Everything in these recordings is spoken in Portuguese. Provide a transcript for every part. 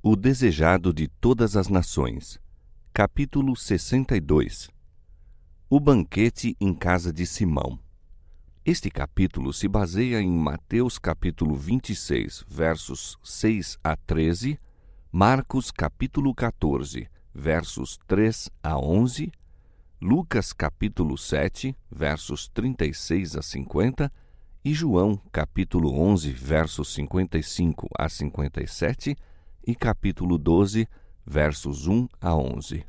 O desejado de todas as nações. Capítulo 62. O banquete em casa de Simão. Este capítulo se baseia em Mateus capítulo 26, versos 6 a 13, Marcos capítulo 14, versos 3 a 11, Lucas capítulo 7, versos 36 a 50 e João capítulo 11, versos 55 a 57 e capítulo 12, versos 1 a 11.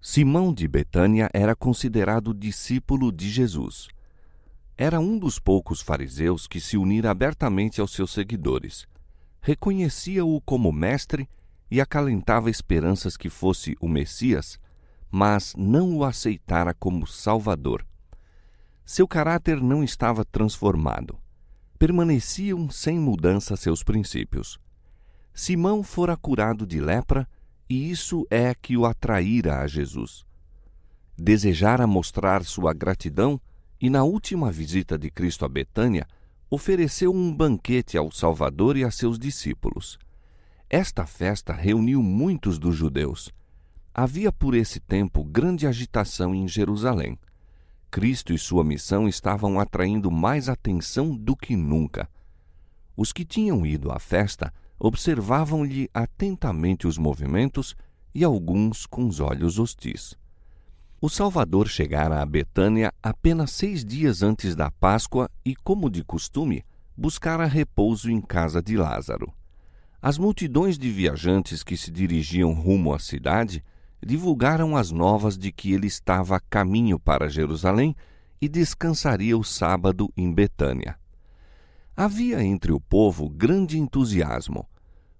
Simão de Betânia era considerado discípulo de Jesus. Era um dos poucos fariseus que se unira abertamente aos seus seguidores. Reconhecia-o como mestre e acalentava esperanças que fosse o Messias, mas não o aceitara como Salvador. Seu caráter não estava transformado. Permaneciam sem mudança seus princípios. Simão fora curado de lepra, e isso é que o atraíra a Jesus. Desejara mostrar sua gratidão e, na última visita de Cristo a Betânia, ofereceu um banquete ao Salvador e a seus discípulos. Esta festa reuniu muitos dos judeus. Havia por esse tempo grande agitação em Jerusalém. Cristo e sua missão estavam atraindo mais atenção do que nunca. Os que tinham ido à festa observavam-lhe atentamente os movimentos e alguns com os olhos hostis. O Salvador chegara a Betânia apenas 6 dias antes da Páscoa e, como de costume, buscara repouso em casa de Lázaro. As multidões de viajantes que se dirigiam rumo à cidade divulgaram as novas de que ele estava a caminho para Jerusalém e descansaria o sábado em Betânia. Havia entre o povo grande entusiasmo.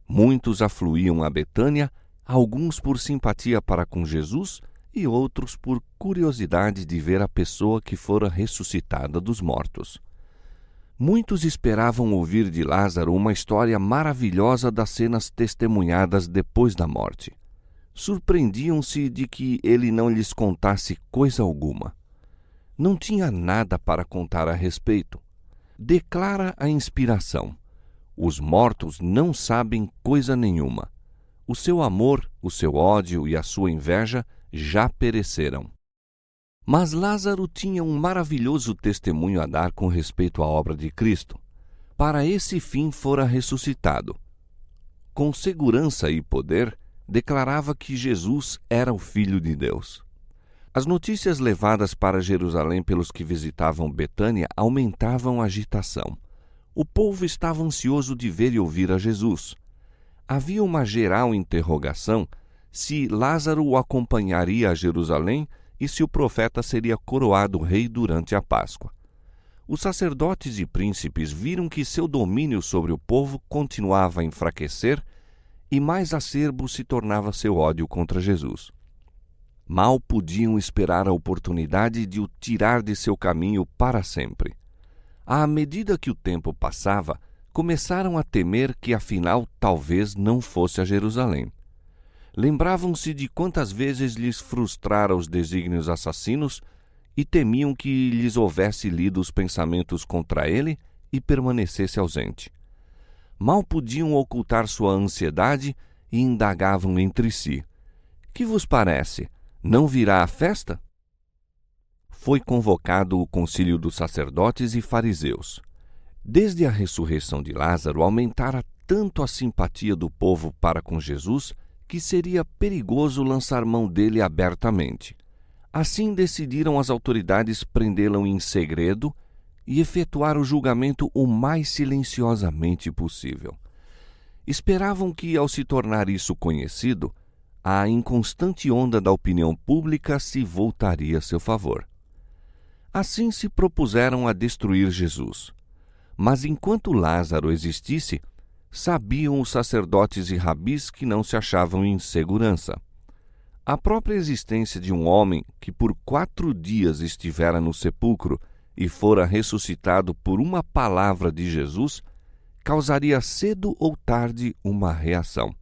Muitos afluíam a Betânia, alguns por simpatia para com Jesus e outros por curiosidade de ver a pessoa que fora ressuscitada dos mortos. Muitos esperavam ouvir de Lázaro uma história maravilhosa das cenas testemunhadas depois da morte. Surpreendiam-se de que ele não lhes contasse coisa alguma. Não tinha nada para contar a respeito. Declara a inspiração: os mortos não sabem coisa nenhuma. O seu amor, o seu ódio e a sua inveja já pereceram. Mas Lázaro tinha um maravilhoso testemunho a dar com respeito à obra de Cristo. Para esse fim fora ressuscitado. Com segurança e poder, declarava que Jesus era o Filho de Deus. As notícias levadas para Jerusalém pelos que visitavam Betânia aumentavam a agitação. O povo estava ansioso de ver e ouvir a Jesus. Havia uma geral interrogação se Lázaro o acompanharia a Jerusalém e se o profeta seria coroado rei durante a Páscoa. Os sacerdotes e príncipes viram que seu domínio sobre o povo continuava a enfraquecer e mais acerbo se tornava seu ódio contra Jesus. Mal podiam esperar a oportunidade de o tirar de seu caminho para sempre. À medida que o tempo passava, começaram a temer que afinal talvez não fosse a Jerusalém. Lembravam-se de quantas vezes lhes frustrara os desígnios assassinos e temiam que lhes houvesse lido os pensamentos contra ele e permanecesse ausente. Mal podiam ocultar sua ansiedade e indagavam entre si: que vos parece? Não virá a festa? Foi convocado o concílio dos sacerdotes e fariseus. Desde a ressurreição de Lázaro aumentara tanto a simpatia do povo para com Jesus que seria perigoso lançar mão dele abertamente. Assim decidiram as autoridades prendê-lo em segredo e efetuar o julgamento o mais silenciosamente possível. Esperavam que, ao se tornar isso conhecido, a inconstante onda da opinião pública se voltaria a seu favor. Assim se propuseram a destruir Jesus. Mas enquanto Lázaro existisse, sabiam os sacerdotes e rabis que não se achavam em segurança. A própria existência de um homem que por 4 dias estivera no sepulcro e fora ressuscitado por uma palavra de Jesus, causaria cedo ou tarde uma reação.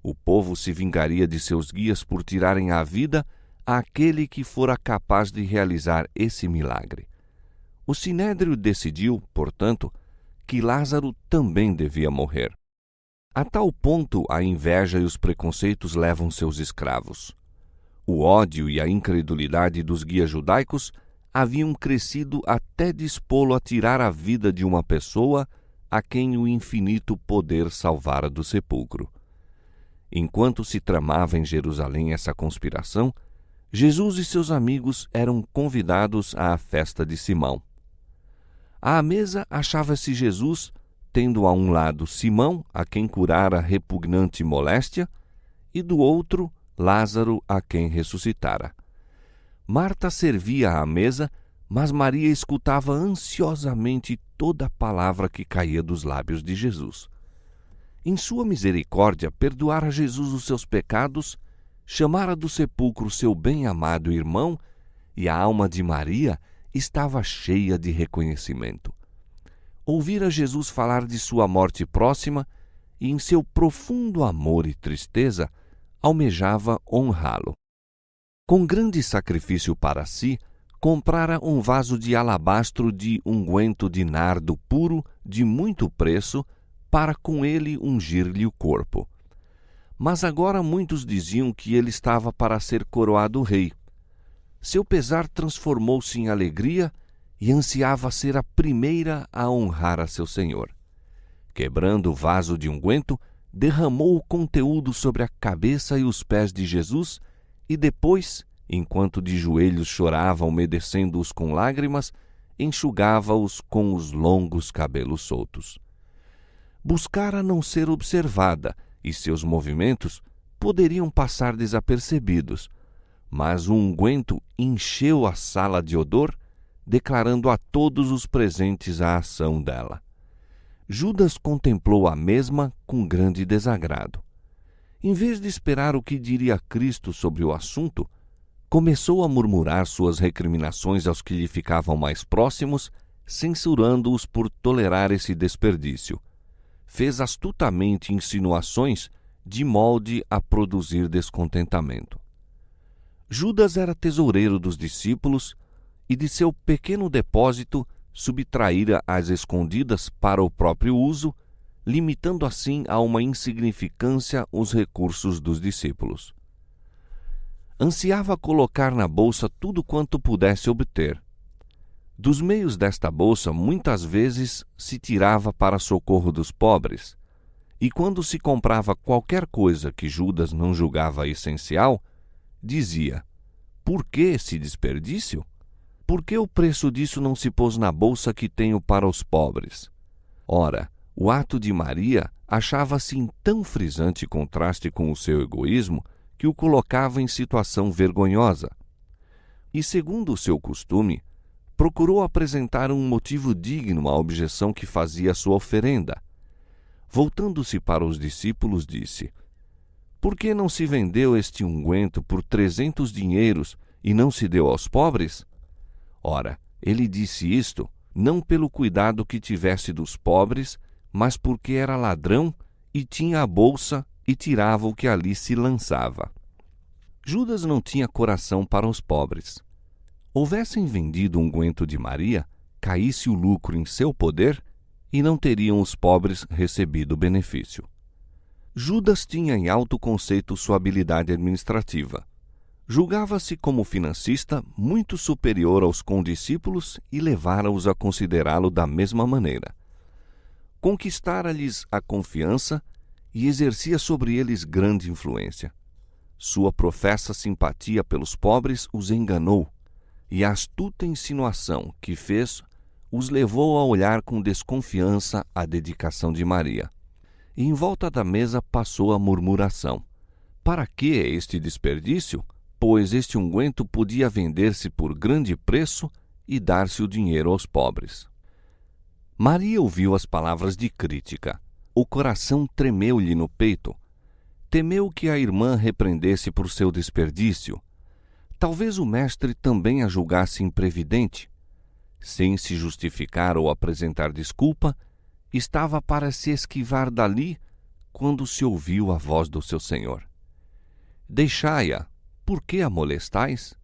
O povo se vingaria de seus guias por tirarem a vida àquele que fora capaz de realizar esse milagre. O sinédrio decidiu, portanto, que Lázaro também devia morrer. A tal ponto a inveja e os preconceitos levam seus escravos. O ódio e a incredulidade dos guias judaicos haviam crescido até dispô-lo a tirar a vida de uma pessoa a quem o infinito poder salvara do sepulcro. Enquanto se tramava em Jerusalém essa conspiração, Jesus e seus amigos eram convidados à festa de Simão. À mesa achava-se Jesus, tendo a um lado Simão, a quem curara repugnante moléstia, e do outro Lázaro, a quem ressuscitara. Marta servia à mesa, mas Maria escutava ansiosamente toda a palavra que caía dos lábios de Jesus. Em sua misericórdia, perdoara Jesus os seus pecados, chamara do sepulcro seu bem-amado irmão, e a alma de Maria estava cheia de reconhecimento. Ouvira Jesus falar de sua morte próxima e, em seu profundo amor e tristeza, almejava honrá-lo. Com grande sacrifício para si, comprara um vaso de alabastro de unguento de nardo puro de muito preço, para com ele ungir-lhe o corpo. Mas agora muitos diziam que ele estava para ser coroado rei. Seu pesar transformou-se em alegria e ansiava ser a primeira a honrar a seu senhor. Quebrando o vaso de unguento, derramou o conteúdo sobre a cabeça e os pés de Jesus e depois, enquanto de joelhos chorava, umedecendo-os com lágrimas, enxugava-os com os longos cabelos soltos. Buscara não ser observada e seus movimentos poderiam passar desapercebidos, mas o unguento encheu a sala de odor, declarando a todos os presentes a ação dela. Judas contemplou a mesma com grande desagrado. Em vez de esperar o que diria Cristo sobre o assunto, começou a murmurar suas recriminações aos que lhe ficavam mais próximos, censurando-os por tolerar esse desperdício. Fez astutamente insinuações de molde a produzir descontentamento. Judas era tesoureiro dos discípulos e de seu pequeno depósito subtraíra às escondidas para o próprio uso, limitando assim a uma insignificância os recursos dos discípulos. Ansiava colocar na bolsa tudo quanto pudesse obter. Dos meios desta bolsa muitas vezes se tirava para socorro dos pobres, e quando se comprava qualquer coisa que Judas não julgava essencial, dizia: por que esse desperdício? Por que o preço disso não se pôs na bolsa que tenho para os pobres? Ora, o ato de Maria achava-se em tão frisante contraste com o seu egoísmo que o colocava em situação vergonhosa. E, segundo o seu costume, procurou apresentar um motivo digno à objeção que fazia a sua oferenda. Voltando-se para os discípulos, disse: por que não se vendeu este unguento por 300 dinheiros e não se deu aos pobres? Ora, ele disse isto não pelo cuidado que tivesse dos pobres, mas porque era ladrão e tinha a bolsa e tirava o que ali se lançava. Judas não tinha coração para os pobres. Houvessem vendido o unguento de Maria, caísse o lucro em seu poder e não teriam os pobres recebido o benefício. Judas tinha em alto conceito sua habilidade administrativa. Julgava-se como financista muito superior aos condiscípulos e levara-os a considerá-lo da mesma maneira. Conquistara-lhes a confiança e exercia sobre eles grande influência. Sua professa simpatia pelos pobres os enganou, e a astuta insinuação que fez os levou a olhar com desconfiança a dedicação de Maria. E em volta da mesa passou a murmuração: para que este desperdício? Pois este unguento podia vender-se por grande preço e dar-se o dinheiro aos pobres. Maria ouviu as palavras de crítica. O coração tremeu-lhe no peito. Temeu que a irmã repreendesse por seu desperdício. Talvez o mestre também a julgasse imprevidente. Sem se justificar ou apresentar desculpa, estava para se esquivar dali quando se ouviu a voz do seu senhor: deixai-a, por que a molestais?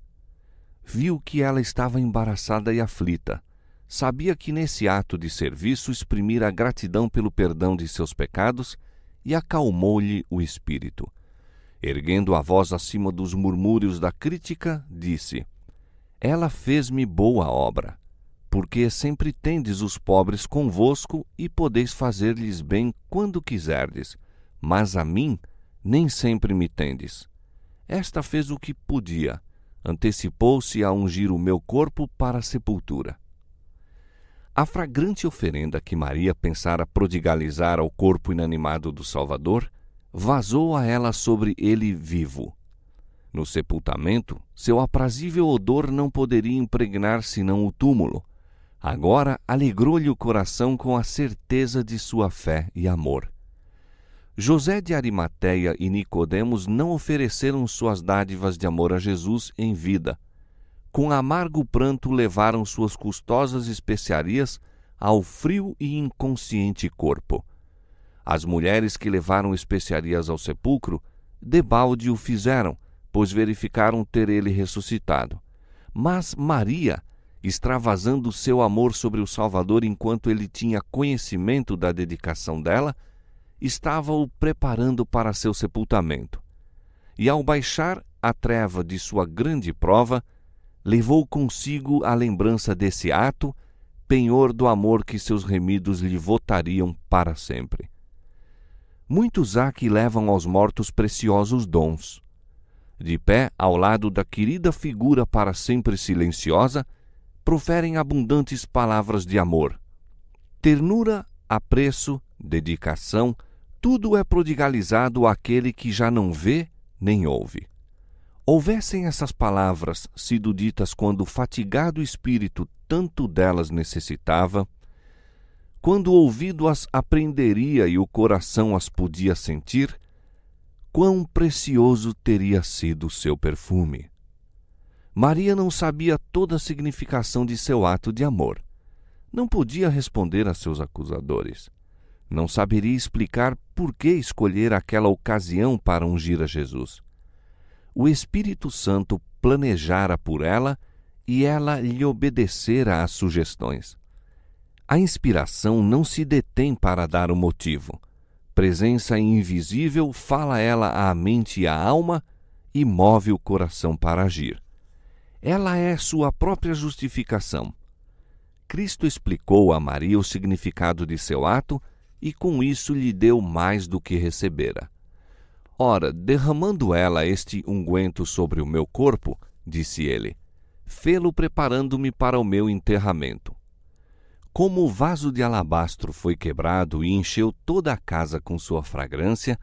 Viu que ela estava embaraçada e aflita. Sabia que nesse ato de serviço exprimira a gratidão pelo perdão de seus pecados e acalmou-lhe o espírito. Erguendo a voz acima dos murmúrios da crítica, disse: Ela fez-me boa obra, porque sempre tendes os pobres convosco e podeis fazer-lhes bem quando quiserdes, mas a mim nem sempre me tendes. Esta fez o que podia, antecipou-se a ungir o meu corpo para a sepultura. A fragrante oferenda que Maria pensara prodigalizar ao corpo inanimado do Salvador vazou a ela sobre ele vivo. No sepultamento, seu aprazível odor não poderia impregnar senão o túmulo. Agora alegrou-lhe o coração com a certeza de sua fé e amor. José de Arimateia e Nicodemos não ofereceram suas dádivas de amor a Jesus em vida. Com amargo pranto levaram suas custosas especiarias ao frio e inconsciente corpo. As mulheres que levaram especiarias ao sepulcro, debalde o fizeram, pois verificaram ter ele ressuscitado. Mas Maria, extravasando seu amor sobre o Salvador enquanto ele tinha conhecimento da dedicação dela, estava-o preparando para seu sepultamento. E ao baixar a treva de sua grande prova, levou consigo a lembrança desse ato, penhor do amor que seus remidos lhe votariam para sempre. Muitos há que levam aos mortos preciosos dons. De pé ao lado da querida figura para sempre silenciosa, proferem abundantes palavras de amor. Ternura, apreço, dedicação, tudo é prodigalizado àquele que já não vê nem ouve. Houvessem essas palavras sido ditas quando o fatigado espírito tanto delas necessitava, quando o ouvido as apreenderia e o coração as podia sentir, quão precioso teria sido o seu perfume. Maria não sabia toda a significação de seu ato de amor. Não podia responder a seus acusadores. Não saberia explicar por que escolher aquela ocasião para ungir a Jesus. O Espírito Santo planejara por ela e ela lhe obedecera às sugestões. A inspiração não se detém para dar o motivo. Presença invisível fala ela à mente e à alma e move o coração para agir. Ela é sua própria justificação. Cristo explicou a Maria o significado de seu ato e com isso lhe deu mais do que recebera. Ora, derramando ela este unguento sobre o meu corpo, disse ele, fê-lo preparando-me para o meu enterramento. Como o vaso de alabastro foi quebrado e encheu toda a casa com sua fragrância,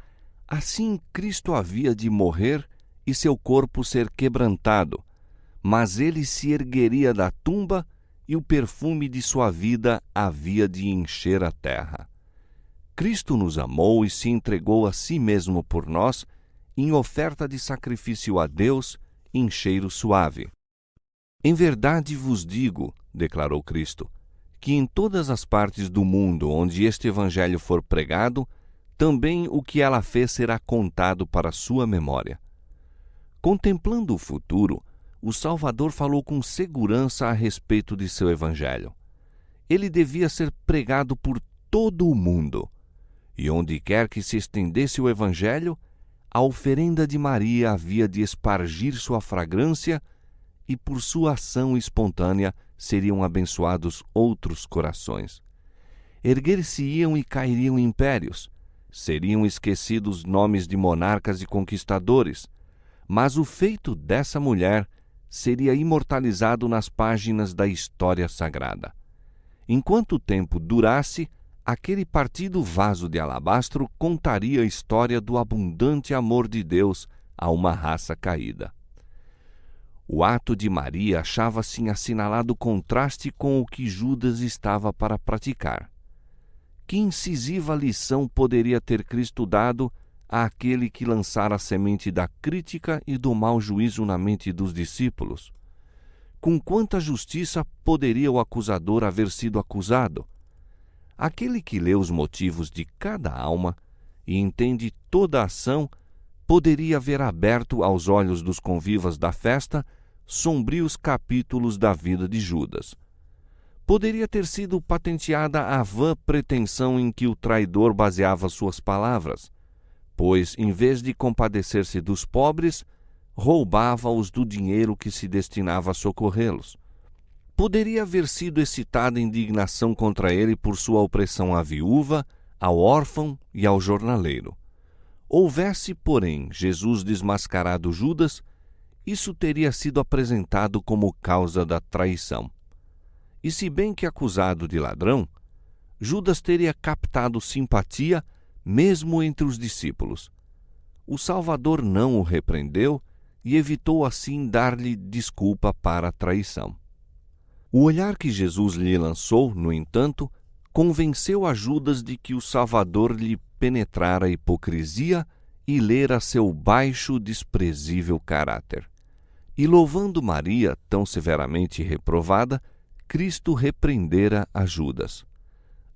assim Cristo havia de morrer e seu corpo ser quebrantado, mas ele se ergueria da tumba e o perfume de sua vida havia de encher a terra. Cristo nos amou e se entregou a si mesmo por nós, em oferta de sacrifício a Deus, em cheiro suave. Em verdade vos digo, declarou Cristo, que em todas as partes do mundo onde este evangelho for pregado, também o que ela fez será contado para sua memória. Contemplando o futuro, o Salvador falou com segurança a respeito de seu evangelho. Ele devia ser pregado por todo o mundo. E onde quer que se estendesse o evangelho, a oferenda de Maria havia de espargir sua fragrância e por sua ação espontânea seriam abençoados outros corações. Erguer-se-iam e cairiam impérios, seriam esquecidos nomes de monarcas e conquistadores, mas o feito dessa mulher seria imortalizado nas páginas da história sagrada. Enquanto o tempo durasse, aquele partido vaso de alabastro contaria a história do abundante amor de Deus a uma raça caída. O ato de Maria achava-se em assinalado contraste com o que Judas estava para praticar. Que incisiva lição poderia ter Cristo dado àquele que lançara a semente da crítica e do mau juízo na mente dos discípulos? Com quanta justiça poderia o acusador haver sido acusado? Aquele que lê os motivos de cada alma e entende toda a ação poderia ver aberto aos olhos dos convivas da festa sombrios capítulos da vida de Judas. Poderia ter sido patenteada a vã pretensão em que o traidor baseava suas palavras, pois, em vez de compadecer-se dos pobres, roubava-os do dinheiro que se destinava a socorrê-los. Poderia haver sido excitada indignação contra ele por sua opressão à viúva, ao órfão e ao jornaleiro. Houvesse, porém, Jesus desmascarado Judas, isso teria sido apresentado como causa da traição. E se bem que acusado de ladrão, Judas teria captado simpatia mesmo entre os discípulos. O Salvador não o repreendeu e evitou assim dar-lhe desculpa para a traição. O olhar que Jesus lhe lançou, no entanto, convenceu a Judas de que o Salvador lhe penetrara a hipocrisia e lera seu baixo, desprezível caráter. E louvando Maria, tão severamente reprovada, Cristo repreendera a Judas.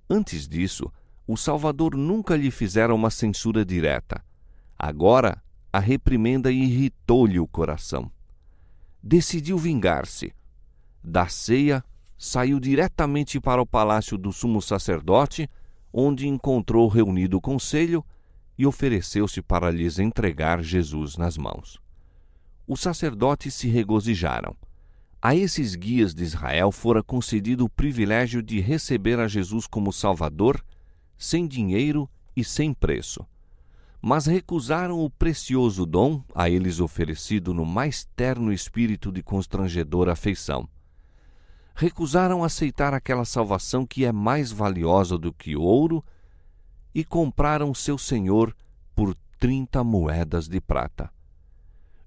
Antes disso, o Salvador nunca lhe fizera uma censura direta. Agora, a reprimenda irritou-lhe o coração. Decidiu vingar-se. Da ceia, saiu diretamente para o palácio do sumo sacerdote, onde encontrou reunido o conselho e ofereceu-se para lhes entregar Jesus nas mãos. Os sacerdotes se regozijaram. A esses guias de Israel fora concedido o privilégio de receber a Jesus como Salvador, sem dinheiro e sem preço. Mas recusaram o precioso dom a eles oferecido no mais terno espírito de constrangedora afeição. Recusaram aceitar aquela salvação que é mais valiosa do que ouro e compraram seu Senhor por 30 moedas de prata.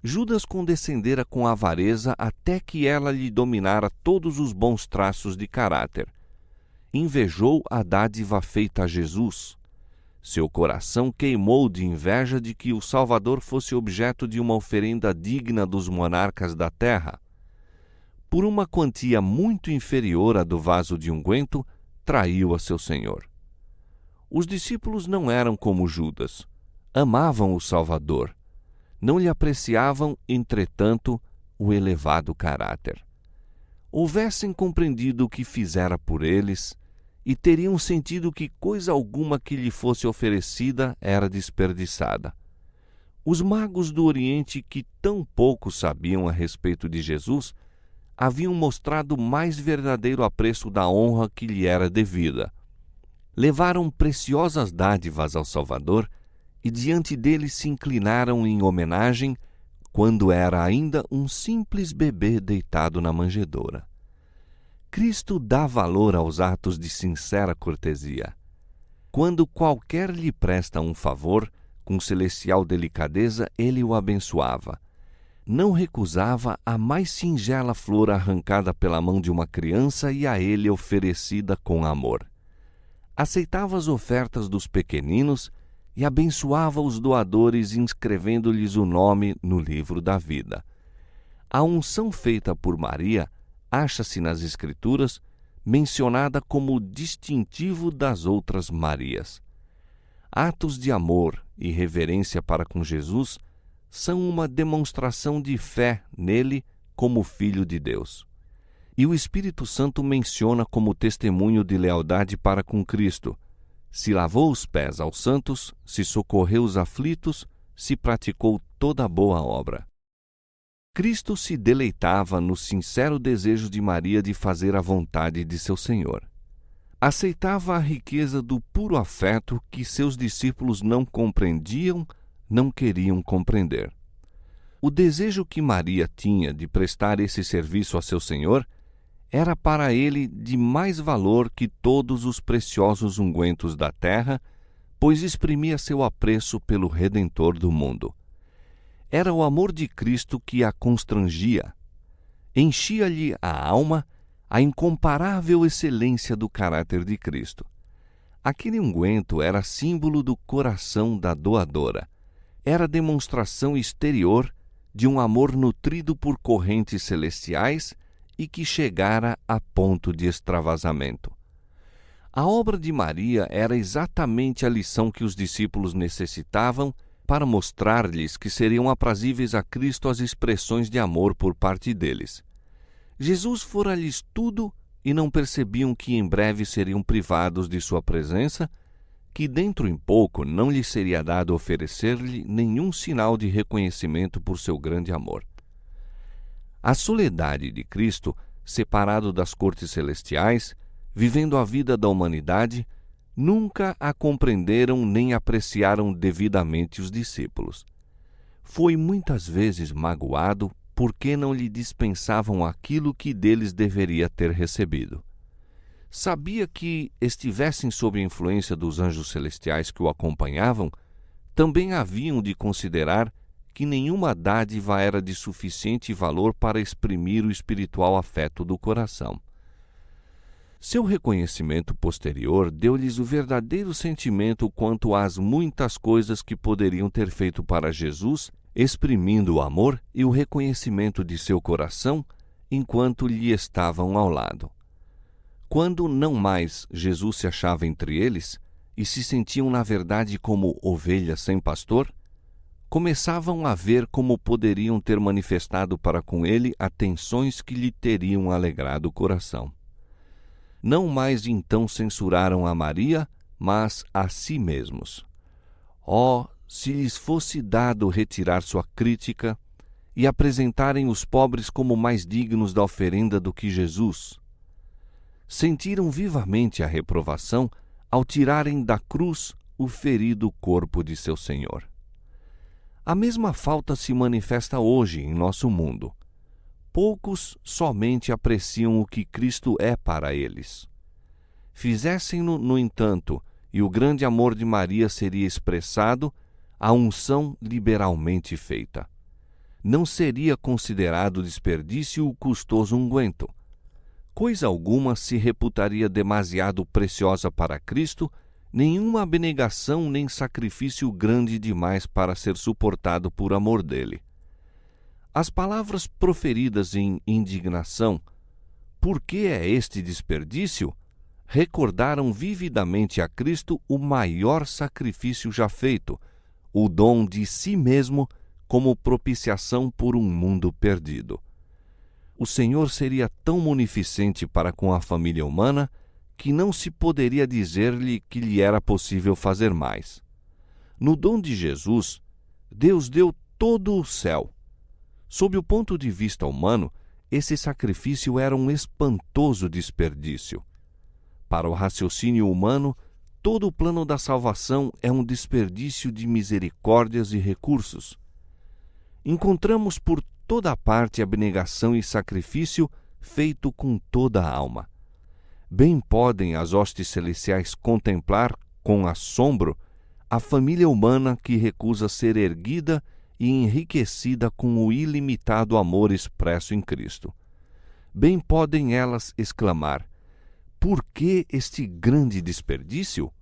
Judas condescendera com avareza até que ela lhe dominara todos os bons traços de caráter. Invejou a dádiva feita a Jesus. Seu coração queimou de inveja de que o Salvador fosse objeto de uma oferenda digna dos monarcas da terra. Por uma quantia muito inferior à do vaso de unguento, traiu a seu Senhor. Os discípulos não eram como Judas. Amavam o Salvador. Não lhe apreciavam, entretanto, o elevado caráter. Houvessem compreendido o que fizera por eles, e teriam sentido que coisa alguma que lhe fosse oferecida era desperdiçada. Os magos do Oriente, que tão pouco sabiam a respeito de Jesus, haviam mostrado mais verdadeiro apreço da honra que lhe era devida. Levaram preciosas dádivas ao Salvador e diante dele se inclinaram em homenagem quando era ainda um simples bebê deitado na manjedoura. Cristo dá valor aos atos de sincera cortesia. Quando qualquer lhe presta um favor, com celestial delicadeza ele o abençoava. Não recusava a mais singela flor arrancada pela mão de uma criança e a ele oferecida com amor. Aceitava as ofertas dos pequeninos e abençoava os doadores, inscrevendo-lhes o nome no livro da vida. A unção feita por Maria acha-se nas Escrituras mencionada como distintivo das outras Marias. Atos de amor e reverência para com Jesus são uma demonstração de fé nele como Filho de Deus. E o Espírito Santo menciona como testemunho de lealdade para com Cristo: se lavou os pés aos santos, se socorreu os aflitos, se praticou toda boa obra. Cristo se deleitava no sincero desejo de Maria de fazer a vontade de seu Senhor. Aceitava a riqueza do puro afeto que seus discípulos não compreendiam, não queriam compreender. O desejo que Maria tinha de prestar esse serviço a seu Senhor era para ele de mais valor que todos os preciosos ungüentos da terra, pois exprimia seu apreço pelo Redentor do mundo. Era o amor de Cristo que a constrangia. Enchia-lhe a alma a incomparável excelência do caráter de Cristo. Aquele ungüento era símbolo do coração da doadora. Era demonstração exterior de um amor nutrido por correntes celestiais e que chegara a ponto de extravasamento. A obra de Maria era exatamente a lição que os discípulos necessitavam para mostrar-lhes que seriam aprazíveis a Cristo as expressões de amor por parte deles. Jesus fora-lhes tudo e não percebiam que em breve seriam privados de sua presença, que dentro em pouco não lhe seria dado oferecer-lhe nenhum sinal de reconhecimento por seu grande amor. A soledade de Cristo, separado das cortes celestiais, vivendo a vida da humanidade, nunca a compreenderam nem apreciaram devidamente os discípulos. Foi muitas vezes magoado porque não lhe dispensavam aquilo que deles deveria ter recebido. Sabia que, estivessem sob a influência dos anjos celestiais que o acompanhavam, também haviam de considerar que nenhuma dádiva era de suficiente valor para exprimir o espiritual afeto do coração. Seu reconhecimento posterior deu-lhes o verdadeiro sentimento quanto às muitas coisas que poderiam ter feito para Jesus, exprimindo o amor e o reconhecimento de seu coração enquanto lhe estavam ao lado. Quando não mais Jesus se achava entre eles e se sentiam na verdade como ovelhas sem pastor, começavam a ver como poderiam ter manifestado para com ele atenções que lhe teriam alegrado o coração. Não mais então censuraram a Maria, mas a si mesmos. Oh, se lhes fosse dado retirar sua crítica e apresentarem os pobres como mais dignos da oferenda do que Jesus! Sentiram vivamente a reprovação ao tirarem da cruz o ferido corpo de seu Senhor. A mesma falta se manifesta hoje em nosso mundo. Poucos somente apreciam o que Cristo é para eles. Fizessem-no, no entanto, e o grande amor de Maria seria expressado, a unção liberalmente feita. Não seria considerado desperdício o custoso unguento. Coisa alguma se reputaria demasiado preciosa para Cristo, nenhuma abnegação nem sacrifício grande demais para ser suportado por amor dele. As palavras proferidas em indignação, "Por que é este desperdício?", recordaram vividamente a Cristo o maior sacrifício já feito, o dom de si mesmo como propiciação por um mundo perdido. O Senhor seria tão munificente para com a família humana que não se poderia dizer-lhe que lhe era possível fazer mais. No dom de Jesus, Deus deu todo o céu. Sob o ponto de vista humano, esse sacrifício era um espantoso desperdício. Para o raciocínio humano, todo o plano da salvação é um desperdício de misericórdias e recursos. Encontramos por toda parte abnegação e sacrifício feito com toda a alma. Bem podem as hostes celestiais contemplar, com assombro, a família humana que recusa ser erguida e enriquecida com o ilimitado amor expresso em Cristo. Bem podem elas exclamar: "Por que este grande desperdício?"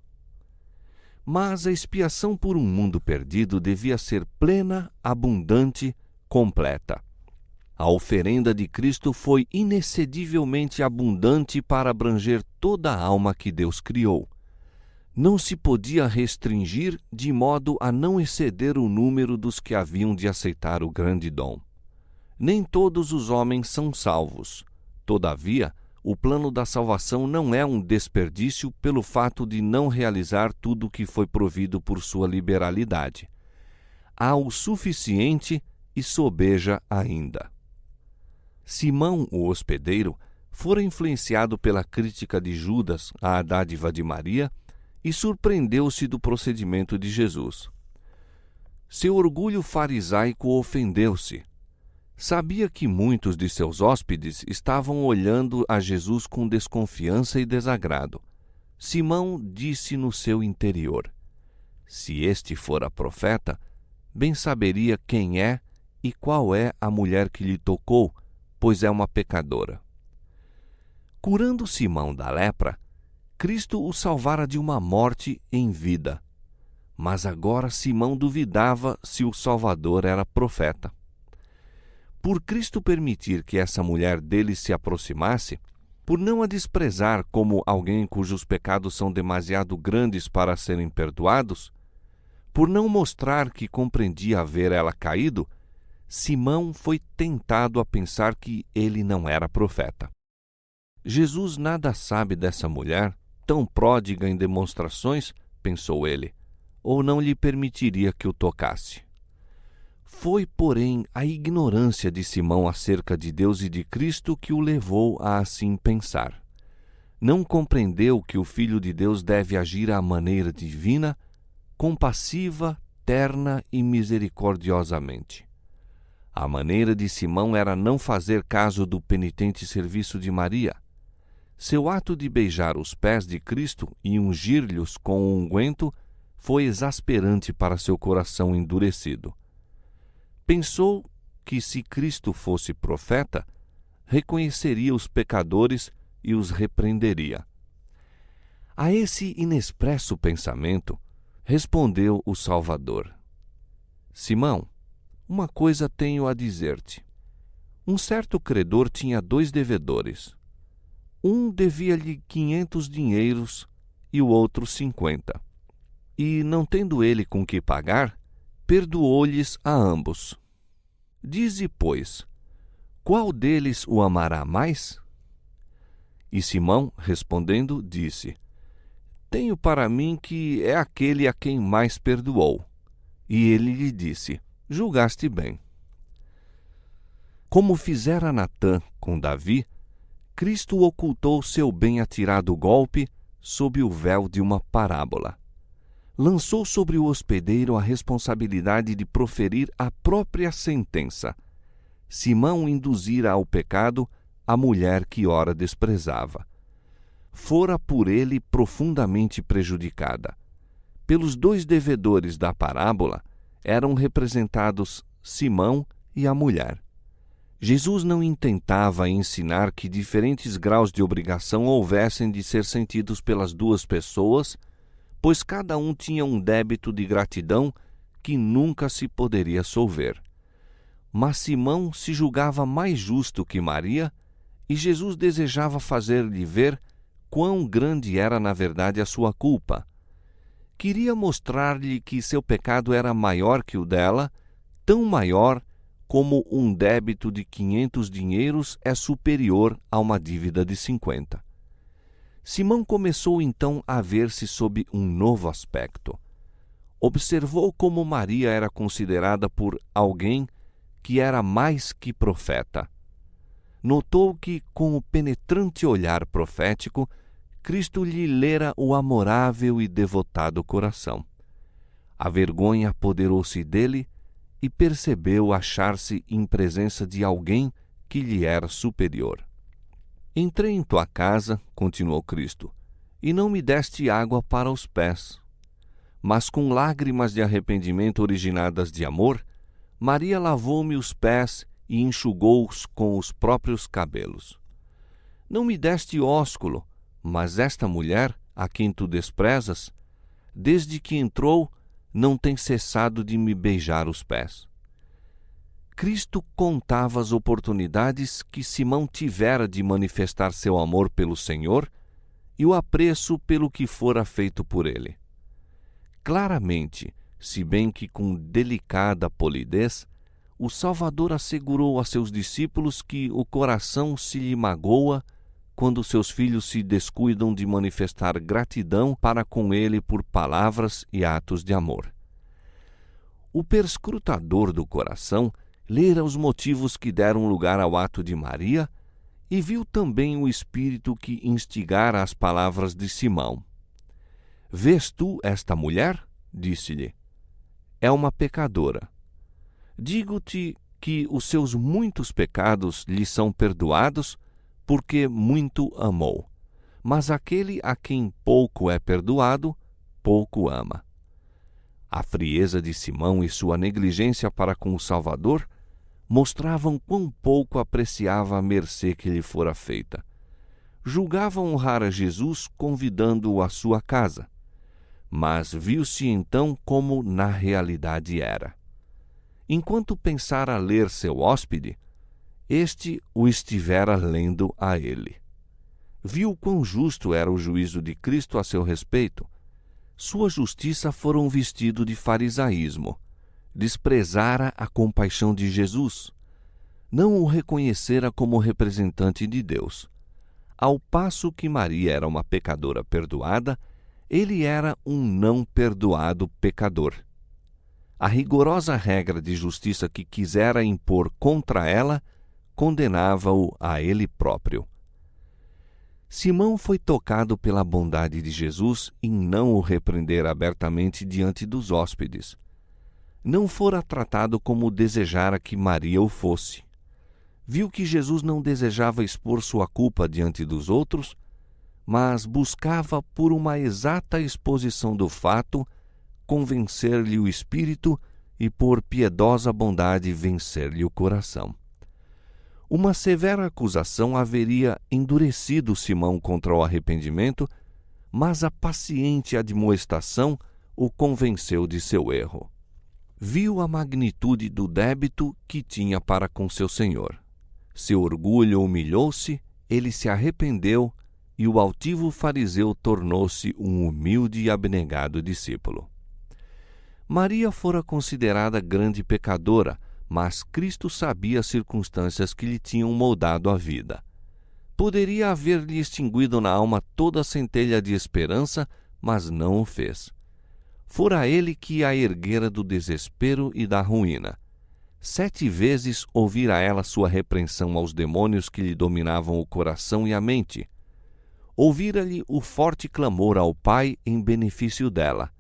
Mas a expiação por um mundo perdido devia ser plena, abundante, completa. A oferenda de Cristo foi inexcedivelmente abundante para abranger toda a alma que Deus criou. Não se podia restringir de modo a não exceder o número dos que haviam de aceitar o grande dom. Nem todos os homens são salvos. Todavia, o plano da salvação não é um desperdício pelo fato de não realizar tudo o que foi provido por sua liberalidade. Há o suficiente e sobeja ainda. Simão, o hospedeiro, fora influenciado pela crítica de Judas à dádiva de Maria e surpreendeu-se do procedimento de Jesus. Seu orgulho farisaico ofendeu-se. Sabia que muitos de seus hóspedes estavam olhando a Jesus com desconfiança e desagrado. Simão disse no seu interior: "Se este fora profeta, bem saberia quem é e qual é a mulher que lhe tocou, pois é uma pecadora." Curando Simão da lepra, Cristo o salvara de uma morte em vida. Mas agora Simão duvidava se o Salvador era profeta. Por Cristo permitir que essa mulher dele se aproximasse, por não a desprezar como alguém cujos pecados são demasiado grandes para serem perdoados, por não mostrar que compreendia haver ela caído, Simão foi tentado a pensar que ele não era profeta. Jesus nada sabe dessa mulher, tão pródiga em demonstrações, pensou ele, ou não lhe permitiria que o tocasse. Foi, porém, a ignorância de Simão acerca de Deus e de Cristo que o levou a assim pensar. Não compreendeu que o Filho de Deus deve agir à maneira divina, compassiva, terna e misericordiosamente. A maneira de Simão era não fazer caso do penitente serviço de Maria. Seu ato de beijar os pés de Cristo e ungir-lhes com o unguento foi exasperante para seu coração endurecido. Pensou que, se Cristo fosse profeta, reconheceria os pecadores e os repreenderia. A esse inexpresso pensamento, respondeu o Salvador: Simão, uma coisa tenho a dizer-te. Um certo credor tinha 2 devedores. Um devia-lhe 500 dinheiros e o outro 50. E, não tendo ele com que pagar, perdoou-lhes a ambos. Dize, pois, qual deles o amará mais? E Simão, respondendo, disse: Tenho para mim que é aquele a quem mais perdoou. E ele lhe disse: Julgaste bem. Como fizera Natã com Davi, Cristo ocultou seu bem atirado golpe sob o véu de uma parábola. Lançou sobre o hospedeiro a responsabilidade de proferir a própria sentença. Simão induzira ao pecado a mulher que ora desprezava. Fora por ele profundamente prejudicada. Pelos 2 devedores da parábola eram representados Simão e a mulher. Jesus não intentava ensinar que diferentes graus de obrigação houvessem de ser sentidos pelas 2 pessoas, pois cada um tinha um débito de gratidão que nunca se poderia solver. Mas Simão se julgava mais justo que Maria, e Jesus desejava fazer-lhe ver quão grande era na verdade a sua culpa. Queria mostrar-lhe que seu pecado era maior que o dela, tão maior como um débito de 500 dinheiros é superior a uma dívida de 50. Simão começou então a ver-se sob um novo aspecto. Observou como Maria era considerada por alguém que era mais que profeta. Notou que, com o penetrante olhar profético, Cristo lhe lera o amorável e devotado coração. A vergonha apoderou-se dele e percebeu achar-se em presença de alguém que lhe era superior. Entrei em tua casa, continuou Cristo, e não me deste água para os pés. Mas com lágrimas de arrependimento originadas de amor, Maria lavou-me os pés e enxugou-os com os próprios cabelos. Não me deste ósculo, mas esta mulher, a quem tu desprezas, desde que entrou, não tem cessado de me beijar os pés. Cristo contava as oportunidades que Simão tivera de manifestar seu amor pelo Senhor e o apreço pelo que fora feito por ele. Claramente, se bem que com delicada polidez, o Salvador assegurou a seus discípulos que o coração se lhe magoa quando seus filhos se descuidam de manifestar gratidão para com ele por palavras e atos de amor. O perscrutador do coração lera os motivos que deram lugar ao ato de Maria e viu também o espírito que instigara as palavras de Simão. Vês tu esta mulher? Disse-lhe. É uma pecadora. Digo-te que os seus muitos pecados lhe são perdoados, porque muito amou. Mas aquele a quem pouco é perdoado, pouco ama. A frieza de Simão e sua negligência para com o Salvador mostravam quão pouco apreciava a mercê que lhe fora feita. Julgava honrar a Jesus convidando-o à sua casa, mas viu-se então como na realidade era. Enquanto pensara ler seu hóspede, este o estivera lendo a ele. Viu quão justo era o juízo de Cristo a seu respeito. Sua justiça fora um vestido de farisaísmo. Desprezara a compaixão de Jesus. Não o reconhecera como representante de Deus. Ao passo que Maria era uma pecadora perdoada, ele era um não perdoado pecador. A rigorosa regra de justiça que quisera impor contra ela condenava-o a ele próprio. Simão foi tocado pela bondade de Jesus em não o repreender abertamente diante dos hóspedes. Não fora tratado como desejara que Maria o fosse. Viu que Jesus não desejava expor sua culpa diante dos outros, mas buscava, por uma exata exposição do fato, convencer-lhe o espírito e, por piedosa bondade, vencer-lhe o coração. Uma severa acusação haveria endurecido Simão contra o arrependimento, mas a paciente admoestação o convenceu de seu erro. Viu a magnitude do débito que tinha para com seu Senhor. Seu orgulho humilhou-se, ele se arrependeu e o altivo fariseu tornou-se um humilde e abnegado discípulo. Maria fora considerada grande pecadora, mas Cristo sabia as circunstâncias que lhe tinham moldado a vida. Poderia haver-lhe extinguido na alma toda a centelha de esperança, mas não o fez. Fora ele que a erguera do desespero e da ruína. 7 vezes ouvira ela sua repreensão aos demônios que lhe dominavam o coração e a mente. Ouvira-lhe o forte clamor ao Pai em benefício dela.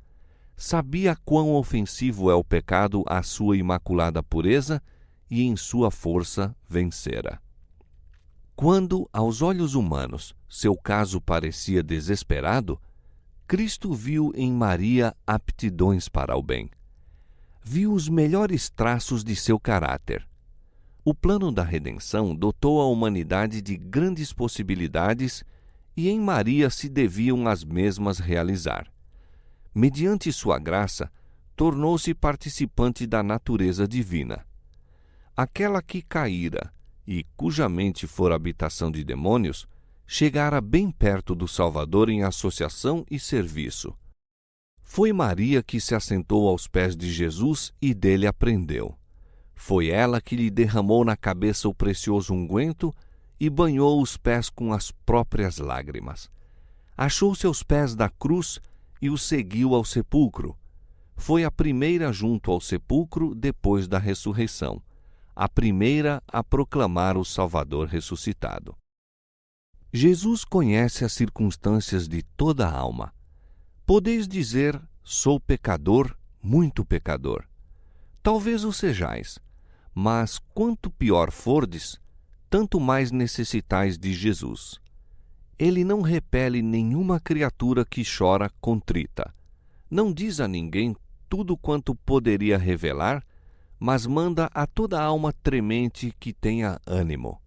Sabia quão ofensivo é o pecado à sua imaculada pureza e em sua força vencera. Quando, aos olhos humanos, seu caso parecia desesperado, Cristo viu em Maria aptidões para o bem. Viu os melhores traços de seu caráter. O plano da redenção dotou a humanidade de grandes possibilidades e em Maria se deviam as mesmas realizar. Mediante sua graça, tornou-se participante da natureza divina. Aquela que caíra e cuja mente fora habitação de demônios, chegara bem perto do Salvador em associação e serviço. Foi Maria que se assentou aos pés de Jesus e dele aprendeu. Foi ela que lhe derramou na cabeça o precioso unguento e banhou os pés com as próprias lágrimas. Achou seus pés da cruz e o seguiu ao sepulcro. Foi a primeira junto ao sepulcro depois da ressurreição, a primeira a proclamar o Salvador ressuscitado. Jesus conhece as circunstâncias de toda a alma. Podeis dizer, sou pecador, muito pecador. Talvez o sejais, mas quanto pior fordes, tanto mais necessitais de Jesus. Ele não repele nenhuma criatura que chora contrita. Não diz a ninguém tudo quanto poderia revelar, mas manda a toda alma tremente que tenha ânimo.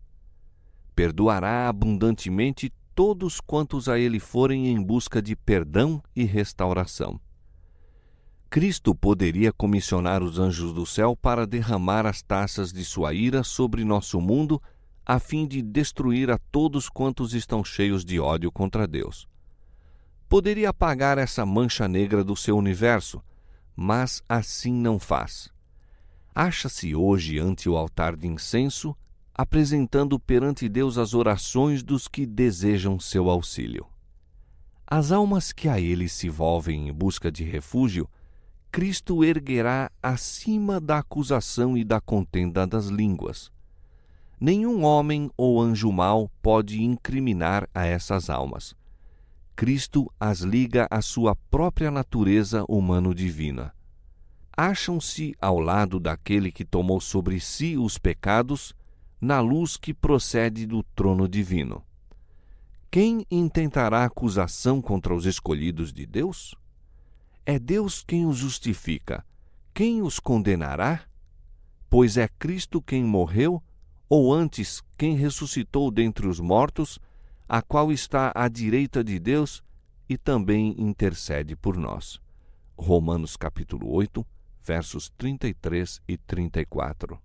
Perdoará abundantemente todos quantos a ele forem em busca de perdão e restauração. Cristo poderia comissionar os anjos do céu para derramar as taças de sua ira sobre nosso mundo, a fim de destruir a todos quantos estão cheios de ódio contra Deus. Poderia apagar essa mancha negra do seu universo, mas assim não faz. Acha-se hoje ante o altar de incenso, apresentando perante Deus as orações dos que desejam seu auxílio. As almas que a ele se volvem em busca de refúgio, Cristo erguerá acima da acusação e da contenda das línguas. Nenhum homem ou anjo mau pode incriminar a essas almas. Cristo as liga à sua própria natureza humano-divina. Acham-se ao lado daquele que tomou sobre si os pecados, na luz que procede do trono divino. Quem intentará acusação contra os escolhidos de Deus? É Deus quem os justifica. Quem os condenará? Pois é Cristo quem morreu, ou antes, quem ressuscitou dentre os mortos, a qual está à direita de Deus e também intercede por nós. Romanos capítulo 8, versos 33 e 34.